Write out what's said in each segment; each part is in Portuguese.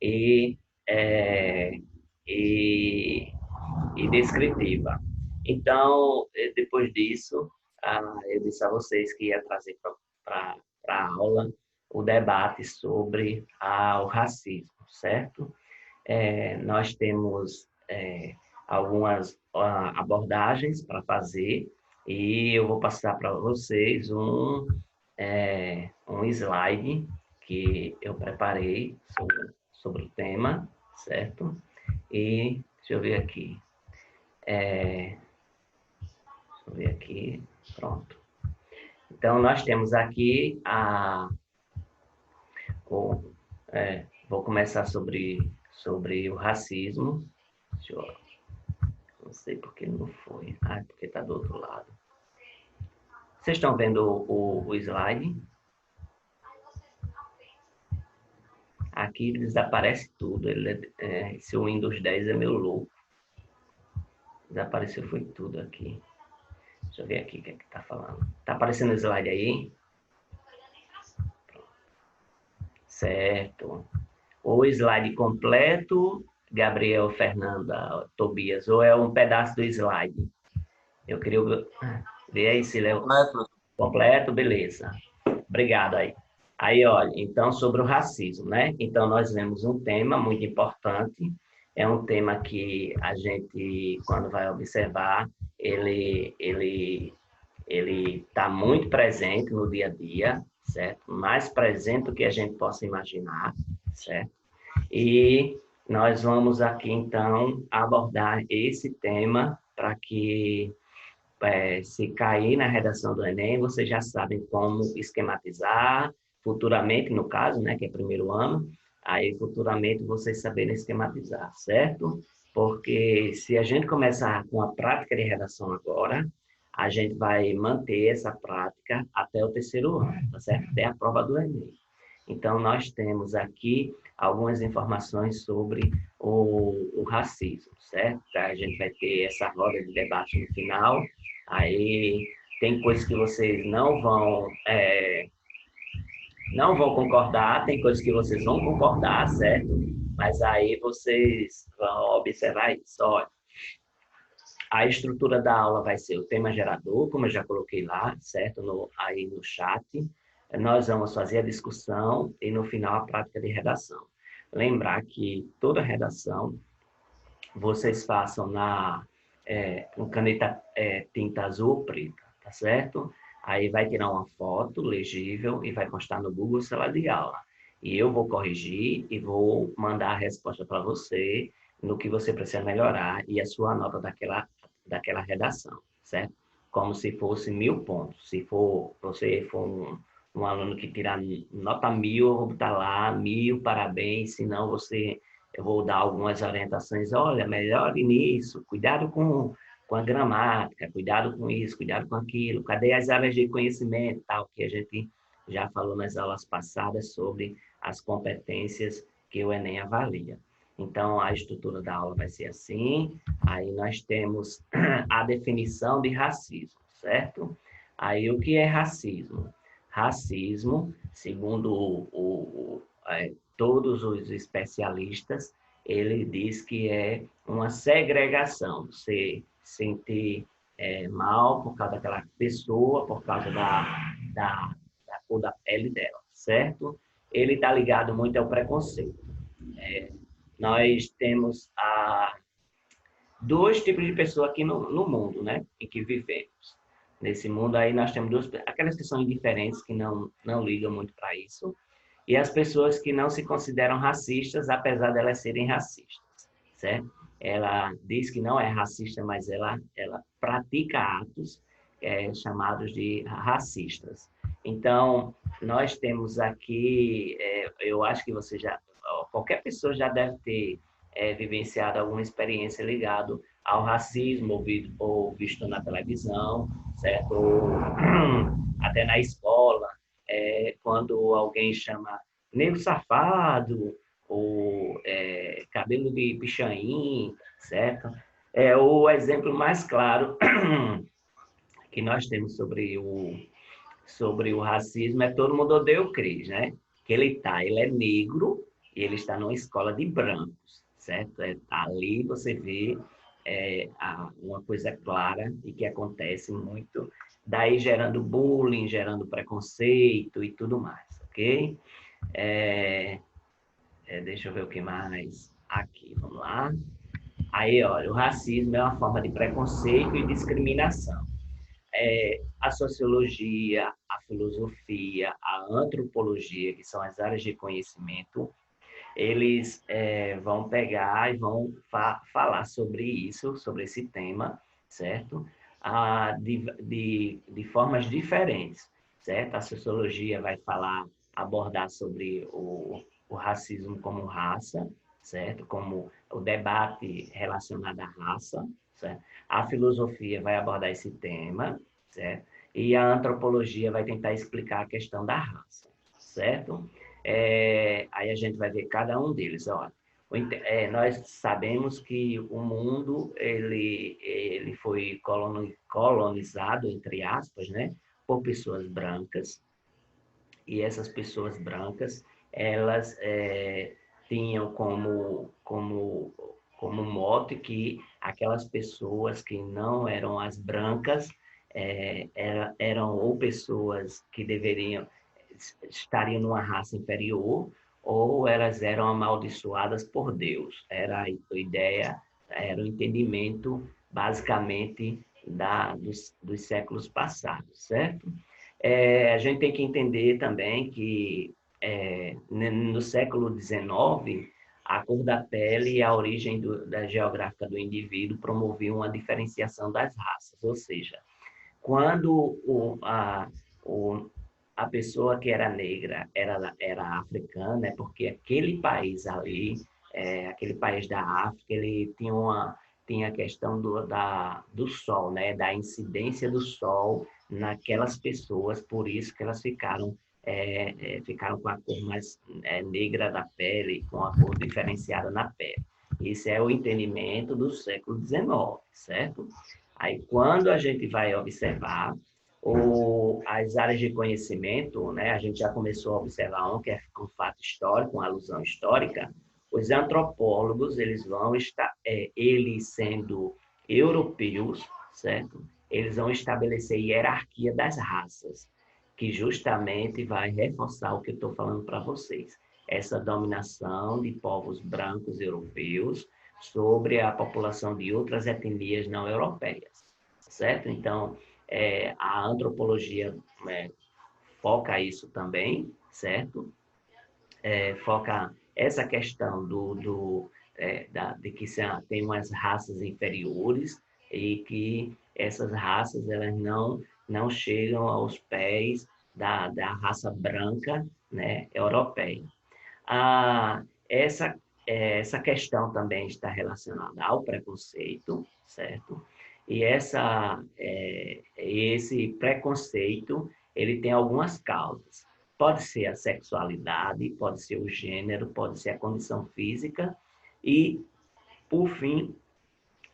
e, é, e, e descritiva. Então, depois disso, eu disse a vocês que ia trazer para a aula o debate sobre o racismo, certo? Nós temos algumas abordagens para fazer e eu vou passar para vocês um slide que eu preparei sobre o tema, certo? E deixa eu ver aqui. Deixa eu ver aqui. Pronto. Então, nós temos aqui vou começar sobre o racismo. Deixa eu, não sei porque não foi. Porque está do outro lado. Vocês estão vendo o slide? Aqui desaparece tudo. Esse Windows 10 é meu louco. Desapareceu foi tudo aqui. Deixa eu ver aqui o que é que está falando. Está aparecendo o slide aí? Certo. O slide completo, Gabriel, Fernanda, Tobias, ou é um pedaço do slide? Eu queria ver aí se é completo, beleza. Obrigado aí. Aí, olha, então, sobre o racismo, né? Então, nós vemos um tema muito importante, é um tema que a gente, quando vai observar, ele está muito presente no dia a dia, certo? Mais presente do que a gente possa imaginar, certo? E nós vamos aqui, então, abordar esse tema para que, se cair na redação do Enem, vocês já sabem como esquematizar, futuramente, no caso, né, que é primeiro ano, aí futuramente vocês saberem esquematizar, certo? Porque se a gente começar com a prática de redação agora, a gente vai manter essa prática até o terceiro ano, tá certo? Até a prova do Enem. Então, nós temos aqui algumas informações sobre o racismo, certo? A gente vai ter essa roda de debate no final, aí tem coisas que vocês não vão concordar, tem coisas que vocês vão concordar, certo? Mas aí vocês vão observar isso. Olha, a estrutura da aula vai ser o tema gerador, como eu já coloquei lá, certo? Aí no chat. Nós vamos fazer a discussão e, no final, a prática de redação. Lembrar que toda redação vocês façam com caneta tinta azul ou preta, tá certo? Aí vai tirar uma foto legível e vai postar no Google Sala de Aula. E eu vou corrigir e vou mandar a resposta para você no que você precisa melhorar e a sua nota daquela redação, certo? Como se fosse 1.000 pontos. Se você for um aluno que tirar nota 1.000, eu vou botar lá 1.000, parabéns, senão eu vou dar algumas orientações, olha, melhore nisso, cuidado com a gramática, cuidado com isso, cuidado com aquilo, cadê as áreas de conhecimento, tal, que a gente já falou nas aulas passadas sobre as competências que o Enem avalia. Então, a estrutura da aula vai ser assim, aí nós temos a definição de racismo, certo? Aí, o que é racismo? Racismo, segundo todos os especialistas, ele diz que é uma segregação, você sentir mal por causa daquela pessoa, por causa da cor da pele dela, certo? Ele está ligado muito ao preconceito. Nós temos dois tipos de pessoas aqui no mundo, né, em que vivemos. Nesse mundo aí nós temos aquelas que são indiferentes, que não ligam muito para isso, e as pessoas que não se consideram racistas, apesar de elas serem racistas, certo? Ela diz que não é racista, mas ela pratica atos chamados de racistas. Então, nós temos aqui, eu acho que qualquer pessoa já deve ter vivenciado alguma experiência ligada ao racismo, ou visto na televisão, certo? Ou até na escola, quando alguém chama negro safado, ou cabelo de pichain, certo? O exemplo mais claro que nós temos sobre o racismo é Todo Mundo Odeia o Cris, né? Que ele é negro e ele está numa escola de brancos, certo? Ali você vê uma coisa clara e que acontece muito, daí gerando bullying, gerando preconceito e tudo mais, ok? Deixa eu ver o que mais aqui, vamos lá. Aí, olha, o racismo é uma forma de preconceito e discriminação. A sociologia, a filosofia, a antropologia, que são as áreas de conhecimento, eles vão pegar e vão falar sobre isso, sobre esse tema, certo? De formas diferentes, certo? A sociologia vai abordar sobre o racismo como raça, certo? Como o debate relacionado à raça, certo? A filosofia vai abordar esse tema, certo? E a antropologia vai tentar explicar a questão da raça, certo? Aí a gente vai ver cada um deles. Ó. Nós sabemos que o mundo ele foi colonizado, entre aspas, né, por pessoas brancas, e essas pessoas brancas, elas tinham como mote que aquelas pessoas que não eram as brancas eram ou pessoas que estariam numa raça inferior, ou elas eram amaldiçoadas por Deus. Era a ideia, era o entendimento, basicamente, dos séculos passados, certo? A gente tem que entender também que no século XIX, a cor da pele e a origem da geográfica do indivíduo promoviam uma diferenciação das raças, ou seja, quando o, a pessoa que era negra era africana, é porque aquele país ali, aquele país da África, ele tinha a questão do sol, né? Da incidência do sol naquelas pessoas, por isso que elas ficaram com a cor mais negra da pele, com a cor diferenciada na pele. Isso é o entendimento do século XIX, certo? Aí, quando a gente vai observar as áreas de conhecimento, né, a gente já começou a observar que é um fato histórico, uma alusão histórica. Os antropólogos, eles sendo europeus, certo? Eles vão estabelecer hierarquia das raças, que justamente vai reforçar o que eu estou falando para vocês. Essa dominação de povos brancos europeus sobre a população de outras etnias não europeias, certo? Então, a antropologia foca isso também, certo? Foca essa questão de que tem umas raças inferiores e que essas raças elas não chegam aos pés da raça branca, né, europeia. Essa questão também está relacionada ao preconceito, certo? E esse preconceito, ele tem algumas causas. Pode ser a sexualidade, pode ser o gênero, pode ser a condição física e, por fim,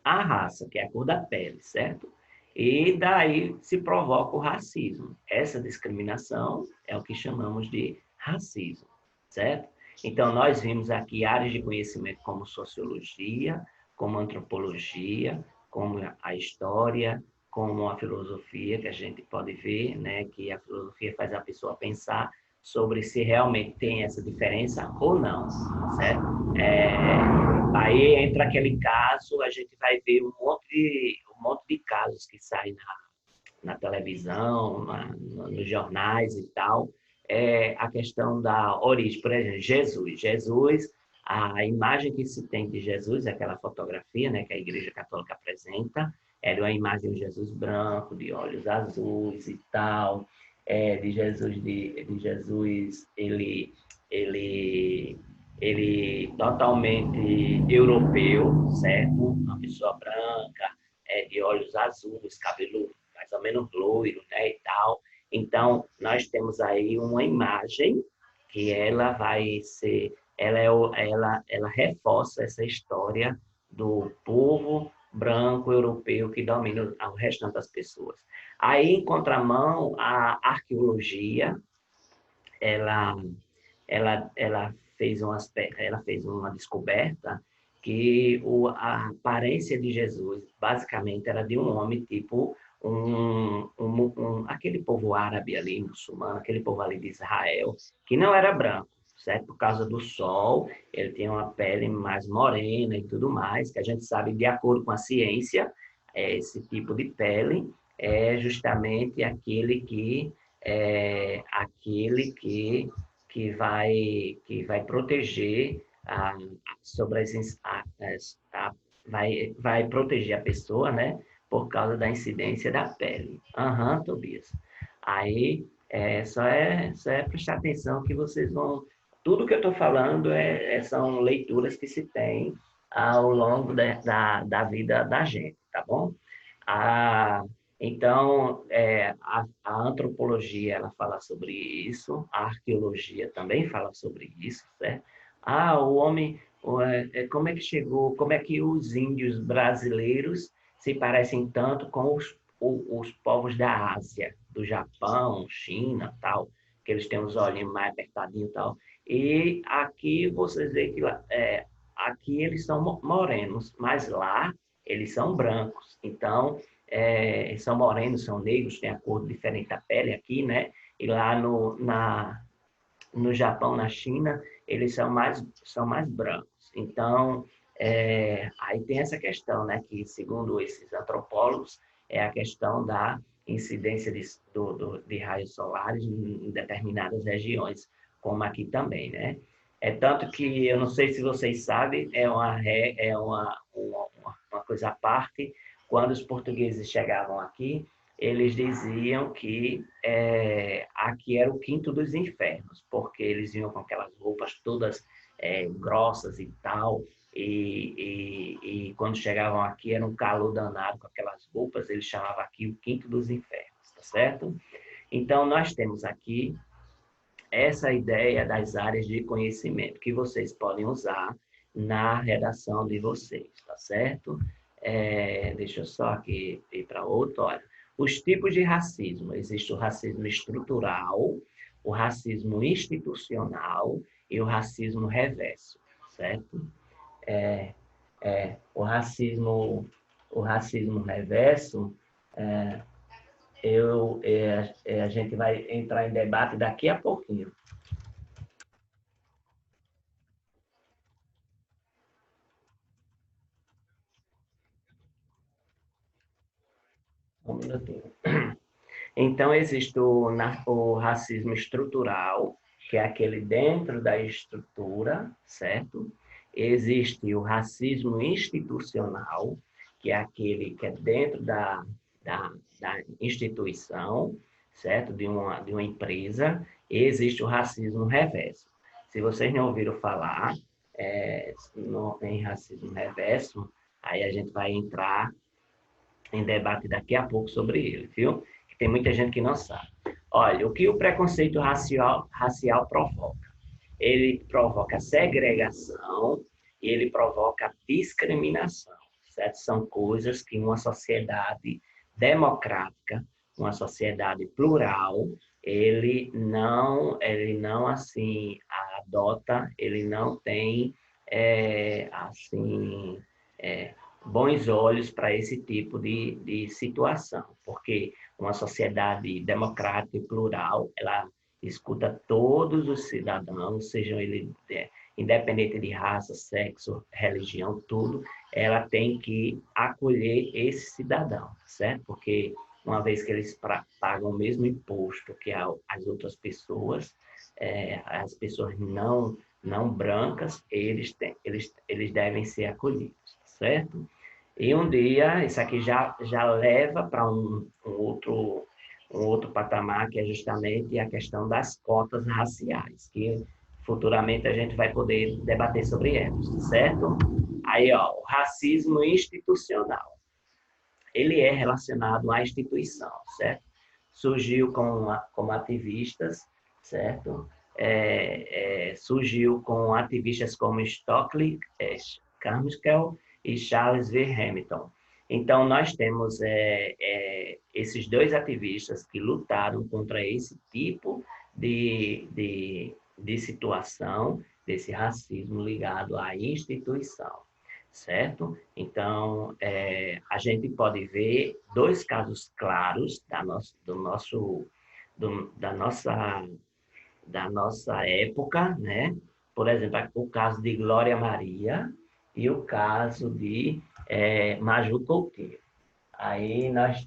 a raça, que é a cor da pele, certo? E daí se provoca o racismo. Essa discriminação é o que chamamos de racismo, certo? Então, nós vimos aqui áreas de conhecimento como sociologia, como antropologia, como a história, como a filosofia, que a gente pode ver, né, que a filosofia faz a pessoa pensar sobre se realmente tem essa diferença ou não, certo? Aí entra aquele caso, a gente vai ver um monte de casos que saem na televisão, nos jornais e tal, a questão da origem. Por exemplo, Jesus, a imagem que se tem de Jesus, aquela fotografia, né, que a Igreja Católica apresenta, era uma imagem de Jesus branco, de olhos azuis e tal, de Jesus, ele totalmente europeu, certo? Uma pessoa branca, de olhos azuis, cabelo mais ou menos loiro, né, e tal. Então, nós temos aí uma imagem que ela reforça essa história do povo branco europeu que domina o restante das pessoas. Aí, em contramão, a arqueologia, ela ela fez uma descoberta que a aparência de Jesus, basicamente, era de um homem tipo aquele povo árabe ali, muçulmano, aquele povo ali de Israel, que não era branco, certo? Por causa do sol, ele tinha uma pele mais morena e tudo mais, que a gente sabe, de acordo com a ciência, esse tipo de pele é justamente aquele que vai proteger sobre vai proteger a pessoa, né? Por causa da incidência da pele. Aham, Tobias. Aí, só é prestar atenção que vocês vão... Tudo que eu estou falando são leituras que se tem ao longo da vida da gente, tá bom? Ah, então, a antropologia, ela fala sobre isso, a arqueologia também fala sobre isso, certo? O homem, como é que chegou, como é que os índios brasileiros se parecem tanto com os povos da Ásia, do Japão, China, tal, que eles têm os olhinhos mais apertadinhos e tal. E aqui vocês veem que aqui eles são morenos, mas lá eles são brancos. Então, são morenos, são negros, têm a cor diferente da pele aqui, né? E lá no Japão, na China, eles são mais brancos. Então, aí tem essa questão, né? Que, segundo esses antropólogos, é a questão da incidência de raios solares em determinadas regiões, como aqui também, né? É tanto que, eu não sei se vocês sabem, uma coisa à parte, quando os portugueses chegavam aqui, eles diziam que aqui era o quinto dos infernos, porque eles vinham com aquelas roupas todas grossas e tal, e quando chegavam aqui era um calor danado com aquelas roupas, eles chamavam aqui o quinto dos infernos, tá certo? Então, nós temos aqui essa ideia das áreas de conhecimento que vocês podem usar na redação de vocês, tá certo? Deixa eu só aqui ir para outro, olha. Os tipos de racismo. Existe o racismo estrutural, o racismo institucional e o racismo reverso, certo? É, o racismo reverso, a gente vai entrar em debate daqui a pouquinho. Um minutinho. Então, existe o racismo estrutural, que é aquele dentro da estrutura, certo? Existe o racismo institucional, que é aquele que é dentro da, da instituição, certo? De uma empresa. E existe o racismo reverso. Se vocês não ouviram falar em racismo reverso, aí a gente vai entrar em debate daqui a pouco sobre ele, viu? Que tem muita gente que não sabe. Olha, o que o preconceito racial provoca? Ele provoca segregação e ele provoca discriminação, certo? São coisas que uma sociedade democrática, uma sociedade plural, ele não assim adota, ele não tem assim bons olhos para esse tipo de situação, porque uma sociedade democrática e plural, ela escuta todos os cidadãos, sejam eles independente de raça, sexo, religião, tudo, ela tem que acolher esse cidadão, certo? Porque uma vez que eles pagam o mesmo imposto que as outras pessoas, as pessoas não brancas, eles devem ser acolhidos, certo? E um dia, isso aqui já leva para um outro patamar, que é justamente a questão das cotas raciais, que futuramente a gente vai poder debater sobre elas, certo? Aí, ó, o racismo institucional. Ele é relacionado à instituição, certo? Surgiu como ativistas, certo? Surgiu com ativistas como Stockley Carmichael e Charles V. Hamilton. Então, nós temos esses dois ativistas que lutaram contra esse tipo de situação, desse racismo ligado à instituição, certo? Então, a gente pode ver dois casos claros da nossa época, né? Por exemplo, o caso de Glória Maria e o caso de Maju Coutinho. Aí nós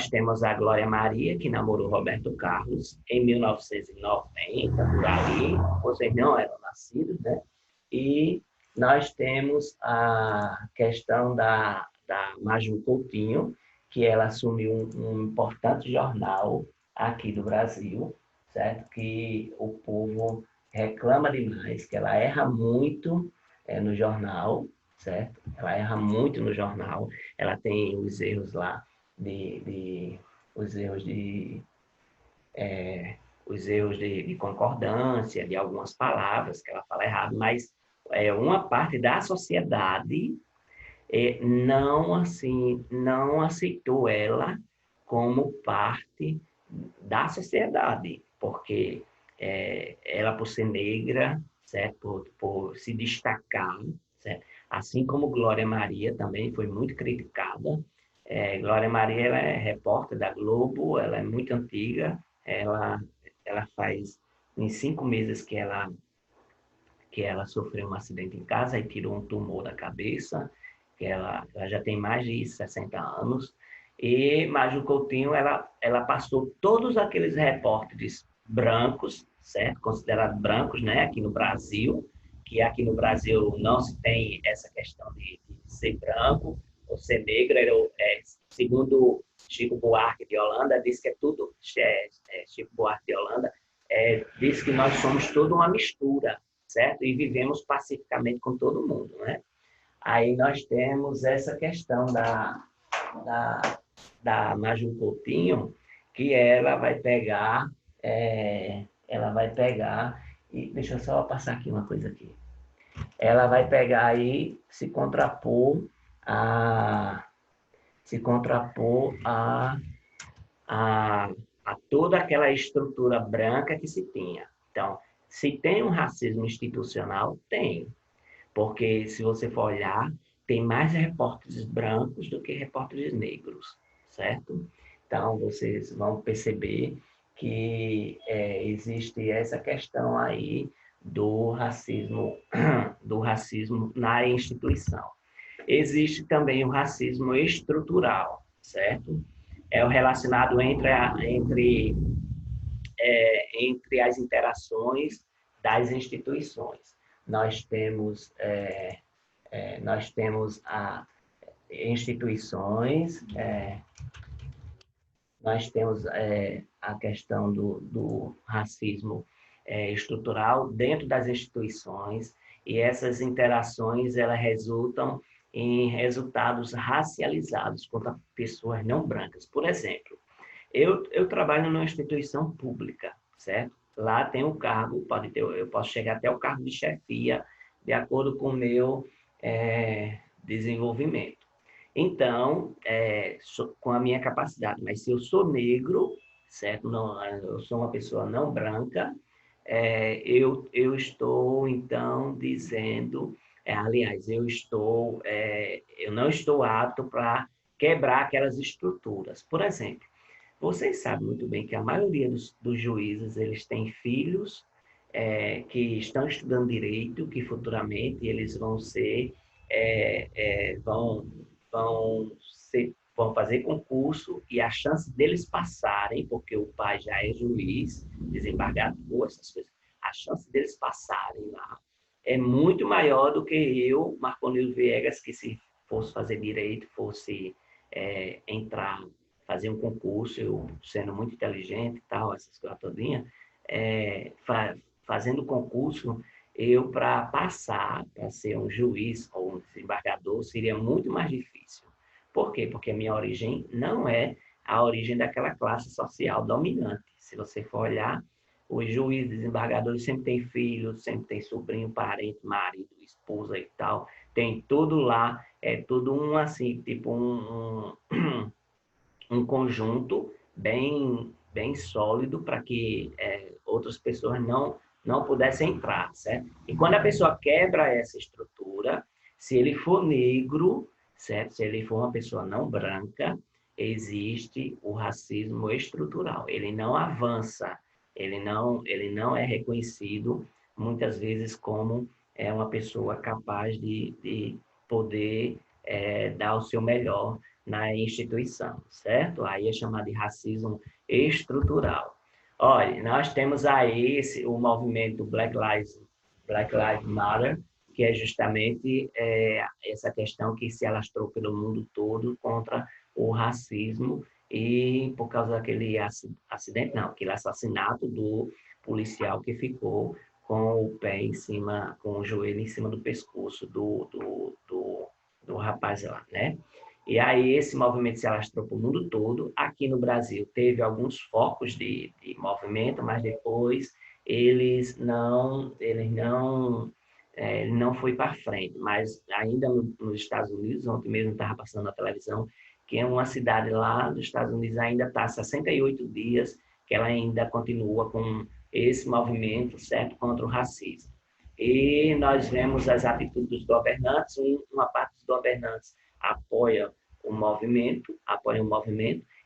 temos a Glória Maria, que namorou Roberto Carlos em 1990, por ali. Vocês não eram nascidos, né? E nós temos a questão da Maju Coutinho, que ela assumiu um importante jornal aqui do Brasil, certo? Que o povo reclama demais, que ela erra muito no jornal, certo? Ela erra muito no jornal, ela tem os erros lá os erros de concordância de algumas palavras que ela fala errado, mas uma parte da sociedade não aceitou ela como parte da sociedade, porque ela, por ser negra, certo? Por se destacar, certo? Assim como Glória Maria também foi muito criticada. Glória Maria, ela é repórter da Globo, ela é muito antiga, ela faz em 5 meses que ela sofreu um acidente em casa e tirou um tumor da cabeça, que ela já tem mais de 60 anos. E Maju Coutinho, ela passou todos aqueles repórteres brancos, certo? Considerados brancos, né? Aqui no Brasil, que aqui no Brasil não se tem essa questão de ser branco ou ser negro. Segundo Chico Buarque de Holanda, diz que é tudo, Chico Buarque de Holanda, diz que nós somos toda uma mistura, certo? E vivemos pacificamente com todo mundo, né? Aí nós temos essa questão da, da Maju Coutinho, que ela vai pegar, e deixa eu só passar aqui uma coisa aqui. Ela vai pegar e a, se contrapor a, a toda aquela estrutura branca que se tinha. Então, se tem um racismo institucional, tem. Porque, se você for olhar, tem mais repórteres brancos do que repórteres negros, certo? Então, vocês vão perceber que existe essa questão aí do racismo na instituição. Existe também o racismo estrutural, certo? É o relacionado entre as interações das instituições. Nós temos instituições, nós temos a questão do racismo estrutural dentro das instituições, e essas interações elas resultam em resultados racializados contra pessoas não brancas. Por exemplo, eu trabalho numa instituição pública, certo? Lá tem um cargo, eu posso chegar até o cargo de chefia, de acordo com o meu desenvolvimento. Então, com a minha capacidade, mas se eu sou negro, certo? Não, eu sou uma pessoa não branca, eu estou, então, dizendo, aliás, eu não estou apto para quebrar aquelas estruturas. Por exemplo, vocês sabem muito bem que a maioria dos juízes, eles têm filhos que estão estudando direito, que futuramente eles vão ser, vão fazer concurso, e a chance deles passarem, porque o pai já é juiz, desembargador, essas coisas, a chance deles passarem lá é muito maior do que eu, Marconil Viegas, que se fosse fazer direito, fosse entrar, fazer um concurso, eu sendo muito inteligente e tal, essas coisas todinhas, fazendo concurso, eu, para passar, para ser um juiz ou um desembargador, seria muito mais difícil. Por quê? Porque a minha origem não é a origem daquela classe social dominante. Se você for olhar, os juízes, desembargadores sempre têm filhos, sempre tem sobrinho, parente, marido, esposa e tal. Tem tudo lá, tudo assim, tipo um conjunto bem bem sólido para que outras pessoas não pudessem entrar, certo? E quando a pessoa quebra essa estrutura, se ele for negro, certo? Se ele for uma pessoa não branca, existe o racismo estrutural. Ele não avança, ele não é reconhecido muitas vezes como uma pessoa capaz de poder dar o seu melhor na instituição, certo? Aí é chamado de racismo estrutural. Olha, nós temos aí o movimento Black Lives Matter, que é justamente essa questão que se alastrou pelo mundo todo contra o racismo e por causa daquele acidente, não, aquele assassinato do policial que ficou com o pé em cima, com o joelho em cima do pescoço do rapaz lá, né? E aí esse movimento se alastrou para o mundo todo. Aqui no Brasil teve alguns focos de movimento, mas depois ele não foi para frente. Mas ainda nos Estados Unidos, ontem mesmo estava passando na televisão, que é uma cidade lá dos Estados Unidos ainda está há 68 dias que ela ainda continua com esse movimento, certo, contra o racismo. E nós vemos as atitudes dos governantes, uma parte dos governantes apoia o movimento,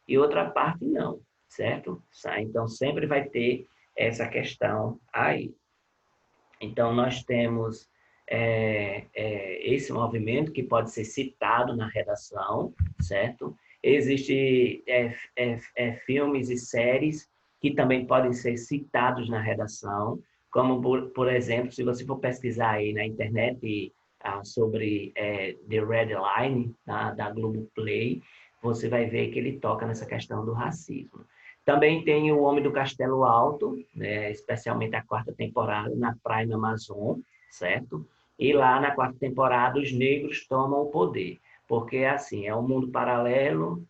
e outra parte não, certo? Então, sempre vai ter essa questão aí. Então, nós temos esse movimento que pode ser citado na redação, certo? Existem filmes e séries que também podem ser citados na redação, como, por exemplo, se você for pesquisar aí na internet sobre The Red Line, da Globoplay, você vai ver que ele toca nessa questão do racismo. Também tem o Homem do Castelo Alto, né, especialmente a quarta temporada, na Prime Amazon, certo? E lá na quarta temporada os negros tomam o poder. Porque, assim, é um mundo paralelo,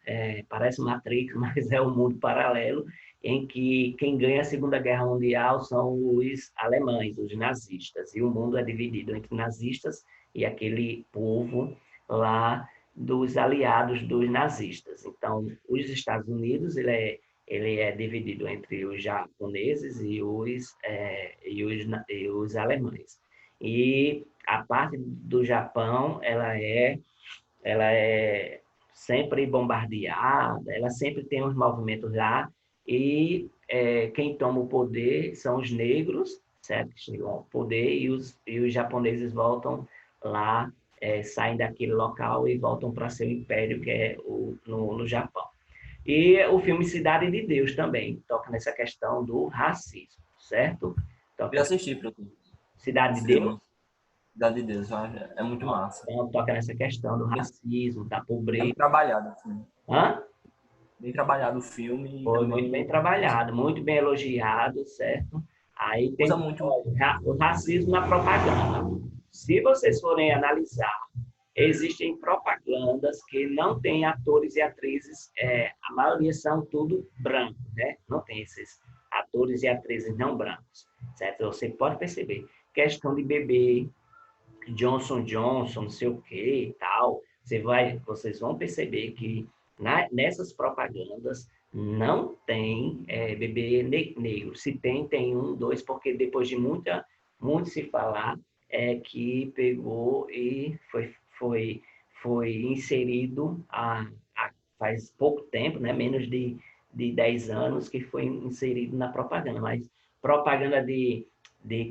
parece Matrix, mas é um mundo paralelo, em que quem ganha a Segunda Guerra Mundial são os alemães, os nazistas. E o mundo é dividido entre nazistas e aquele povo lá dos aliados dos nazistas. Então, os Estados Unidos, ele é dividido entre os japoneses e os alemães. E a parte do Japão, ela é sempre bombardeada, ela sempre tem uns movimentos lá, e quem toma o poder são os negros, certo? Que chegam ao poder, e os japoneses voltam lá, saem daquele local e voltam para seu império, que é no Japão. E o filme Cidade de Deus também toca nessa questão do racismo, certo? Já Toca assisti, Bruno, o Cidade de Deus, filme. Cidade de Deus, é muito massa. então, toca nessa questão do Bem, racismo, da bem pobreza. trabalhado, assim. Hã? Bem trabalhado o filme e Foi muito bem também trabalhado, muito bem elogiado, certo? Aí usa tem muito. olha, o racismo na propaganda. Se vocês forem analisar, existem propagandas que não têm atores e atrizes, a maioria são tudo brancos, né? Não tem esses atores e atrizes não brancos, certo? Você pode perceber. Questão de bebê, Johnson Johnson, não sei o que e tal, vocês vão perceber que nessas propagandas não tem bebê negro. Se tem, tem um, dois, porque depois de muito se falar, que pegou e foi inserido faz pouco tempo, né? Menos de 10 anos, que foi inserido na propaganda. Mas propaganda de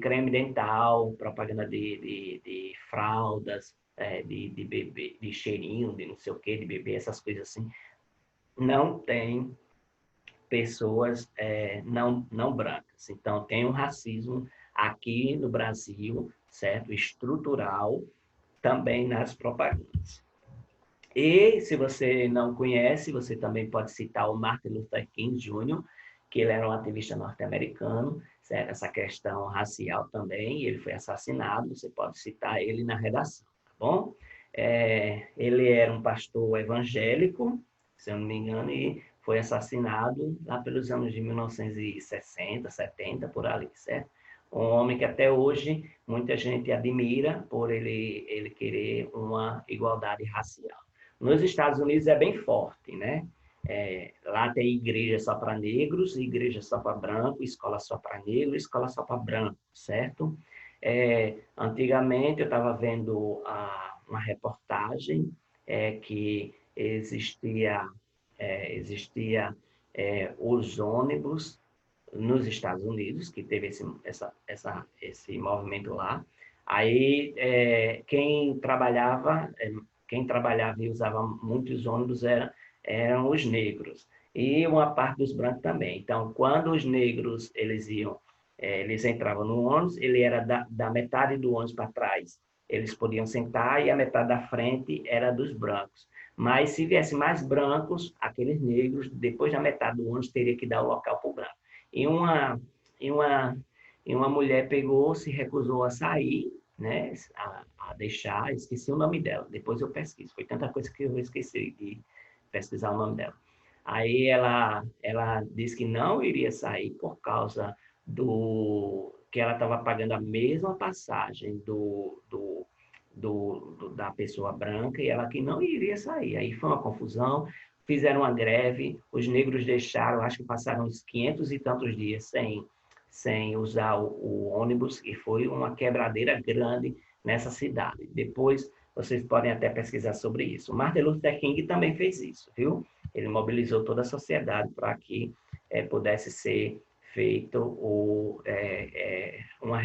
creme dental, propaganda de fraldas, de bebê, de cheirinho, de não sei o que, de bebê, essas coisas assim. Não tem pessoas não brancas. Então, tem um racismo aqui no Brasil, certo? Estrutural, também nas propagandas. E, se você não conhece, você também pode citar o Martin Luther King Jr., que ele era um ativista norte-americano, certo? Essa questão racial também, e ele foi assassinado, você pode citar ele na redação, tá bom? Ele era um pastor evangélico, se eu não me engano, e foi assassinado lá pelos anos de 1960, 70, por ali, certo? Um homem que até hoje muita gente admira por ele querer uma igualdade racial. Nos Estados Unidos é bem forte, né? Lá tem igreja só para negros, igreja só para branco, escola só para negro, escola só para branco, certo? Antigamente eu estava vendo uma reportagem que existia os ônibus nos Estados Unidos, que teve esse movimento lá. Aí, quem trabalhava e usava muitos ônibus eram os negros, e uma parte dos brancos também. Então, quando os negros eles entravam no ônibus, ele era da metade do ônibus para trás, eles podiam sentar, e a metade da frente era dos brancos. Mas se viesse mais brancos, aqueles negros, depois da metade do ônibus, teria que dar o local para o branco. E uma mulher pegou, se recusou a sair, né, a deixar, esqueci o nome dela, depois eu pesquiso, foi tanta coisa que eu esqueci de pesquisar o nome dela. Aí ela disse que não iria sair por causa que ela estava pagando a mesma passagem da pessoa branca, e ela que não iria sair. Aí foi uma confusão, fizeram uma greve, os negros deixaram, acho que passaram uns 500 e tantos dias sem usar o ônibus, e foi uma quebradeira grande nessa cidade. Depois, vocês podem até pesquisar sobre isso. Martin Luther King também fez isso, viu? Ele mobilizou toda a sociedade para que pudesse ser feita uma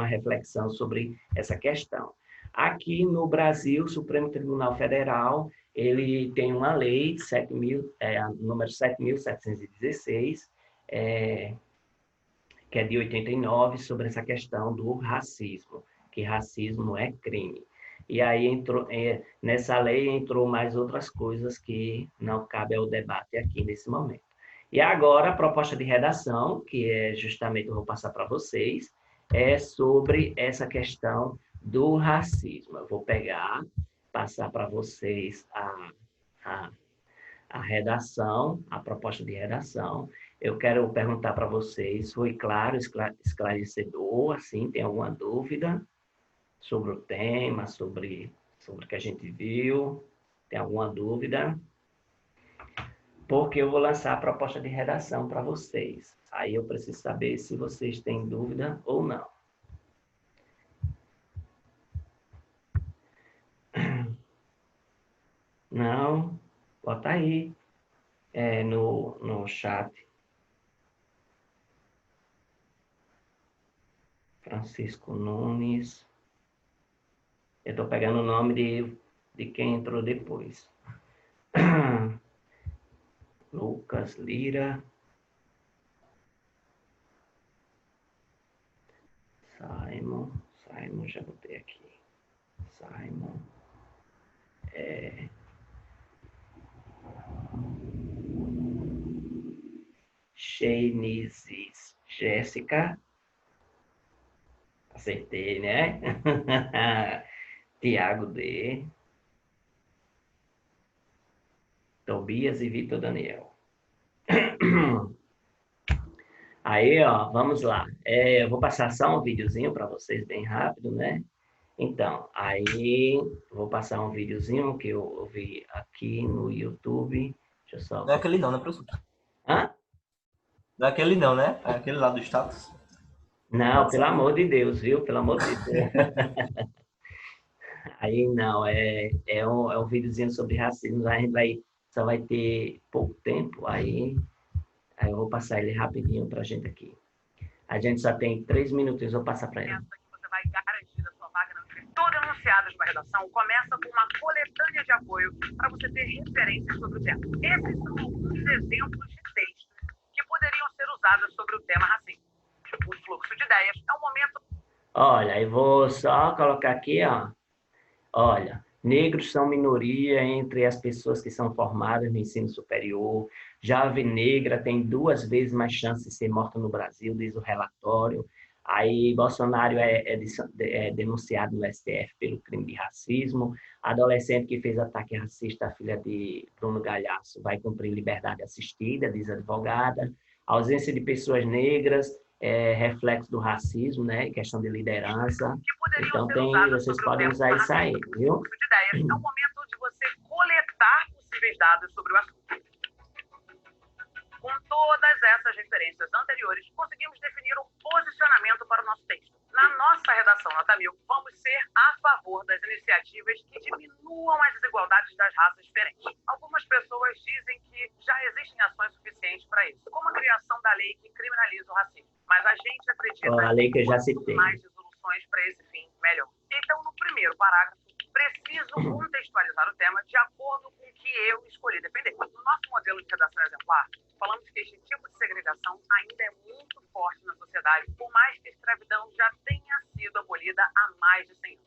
reflexão sobre essa questão. Aqui no Brasil, o Supremo Tribunal Federal, ele tem uma lei, número 7.716, que é de 89, sobre essa questão do racismo, que racismo é crime. E aí nessa lei entrou mais outras coisas que não cabe ao debate aqui nesse momento. E agora a proposta de redação, que é justamente, eu vou passar para vocês, é sobre essa questão do racismo. Eu vou passar para vocês a redação, a proposta de redação. Eu quero perguntar para vocês, foi claro, esclarecedor, assim, tem alguma dúvida sobre o tema, sobre o que a gente viu? Tem alguma dúvida? Porque eu vou lançar a proposta de redação para vocês. Aí eu preciso saber se vocês têm dúvida ou não. Não? Bota aí no chat. Francisco Nunes. Eu estou pegando o nome de quem entrou depois. Lucas Lira. Simon, já botei aqui. Simon. Sheinizes Jéssica. Acertei, né? Tiago D. Tobias e Vitor Daniel. Aí, ó, vamos lá. Eu vou passar só um videozinho para vocês bem rápido, né? Então, aí vou passar um videozinho que eu vi aqui no YouTube. Deixa eu só... Não é aquele não, né, professor? Hã? Não é aquele não, né? É aquele lá do status. Não, pelo amor de Deus, viu? Pelo amor de Deus. Aí não, é um videozinho sobre racismo. A gente só vai ter pouco tempo, aí eu vou passar ele rapidinho para a gente aqui. A gente só tem 3 minutos, eu vou passar para ela. Você vai garantir a sua vaga no Tudo Anunciados na Redação começa com uma coletânea de apoio para você ter referências sobre o tema. Esses são alguns exemplos de textos que poderiam ser usados sobre o tema racismo. O fluxo de ideias é um momento... Olha, eu vou só colocar aqui, ó. Olha, negros são minoria entre as pessoas que são formadas no ensino superior. Jovem negra tem 2 vezes mais chance de ser morta no Brasil, diz o relatório. Aí, Bolsonaro é denunciado no STF pelo crime de racismo. Adolescente que fez ataque racista à filha de Bruno Galhaço vai cumprir liberdade assistida, diz a advogada. A ausência de pessoas negras reflexo do racismo, né? Questão de liderança. Então, vocês podem usar isso aí, viu? De ideias. É o momento de você coletar possíveis dados sobre o assunto. todas essas referências anteriores, conseguimos definir um posicionamento para o nosso texto. Na nossa redação Nota 1000, vamos ser a favor das iniciativas que diminuam as desigualdades das raças diferentes. Algumas pessoas dizem que já existem ações suficientes para isso, como a criação da lei que criminaliza o racismo. Mas a gente acredita A lei que eu já quanto citei. mais resoluções para esse fim, melhor. Então, no primeiro parágrafo, preciso contextualizar o tema de acordo com o que eu escolhi defender. No nosso modelo de redação exemplar, falamos que este tipo de segregação ainda é muito forte na sociedade, por mais que a escravidão já tenha sido abolida há mais de 100 anos.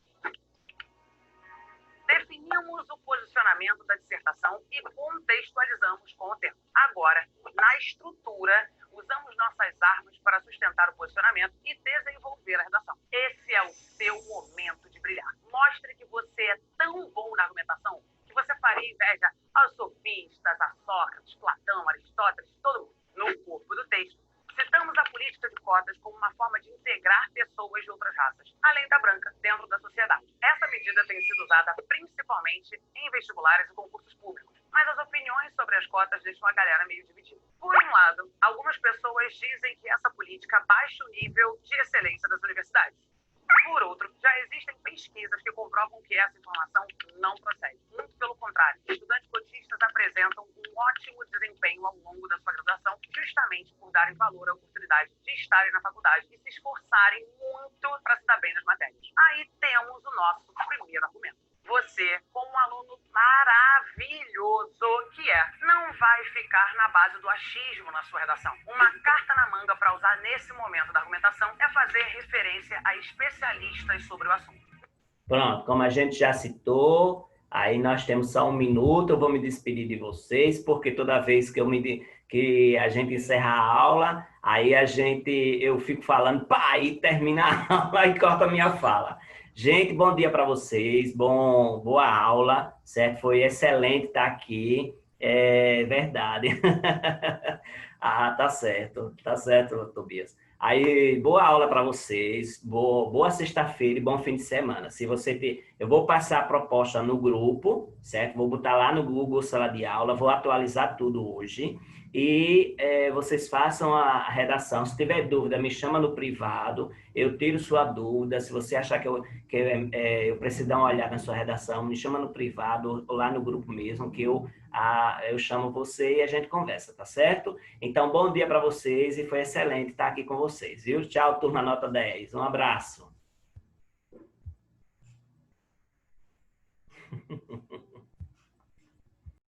Definimos o posicionamento da dissertação e contextualizamos com o tema. Agora, na estrutura, usamos nossas armas para sustentar o posicionamento e desenvolver a redação. Esse é o seu momento de brilhar. Mostre que você é tão bom na argumentação que você faria inveja aos sofistas, a Sócrates, Platão, Aristóteles, todo mundo. No corpo do texto, citamos a política de cotas como uma forma de integrar pessoas de outras raças, além da branca, dentro da sociedade. Essa medida tem sido usada principalmente em vestibulares e concursos públicos, mas as opiniões sobre as cotas deixam a galera meio dividida. Por um lado, algumas pessoas dizem que essa política baixa o nível de excelência das universidades. Por outro, já existem pesquisas que comprovam que essa informação não procede. Muito pelo contrário, estudantes cotistas apresentam um ótimo desempenho ao longo da sua graduação, justamente por darem valor à oportunidade de estarem na faculdade e se esforçarem muito para se dar bem nas matérias. Aí temos o nosso primeiro argumento. Você, como um aluno maravilhoso que é, não vai ficar na base do achismo na sua redação. Uma carta na manga para usar nesse momento da argumentação é fazer referência a especialistas sobre o assunto. Pronto, como a gente já citou, aí nós temos só 1 minuto, eu vou me despedir de vocês, porque toda vez que a gente encerra a aula, aí eu fico falando, pá, e termina a aula e corta a minha fala. Gente, bom dia para vocês, boa aula, certo? Foi excelente estar aqui, é verdade. Ah, tá certo, Tobias. Aí, boa aula para vocês, boa sexta-feira e bom fim de semana. Eu vou passar a proposta no grupo, certo? Vou botar lá no Google Sala de Aula, vou atualizar tudo hoje e vocês façam a redação. Se tiver dúvida, me chama no privado, eu tiro sua dúvida. Se você achar que eu preciso dar uma olhada na sua redação, me chama no privado ou lá no grupo mesmo, que eu chamo você e a gente conversa, tá certo? Então, bom dia para vocês e foi excelente estar aqui com vocês, viu? Tchau, turma nota 10. Um abraço.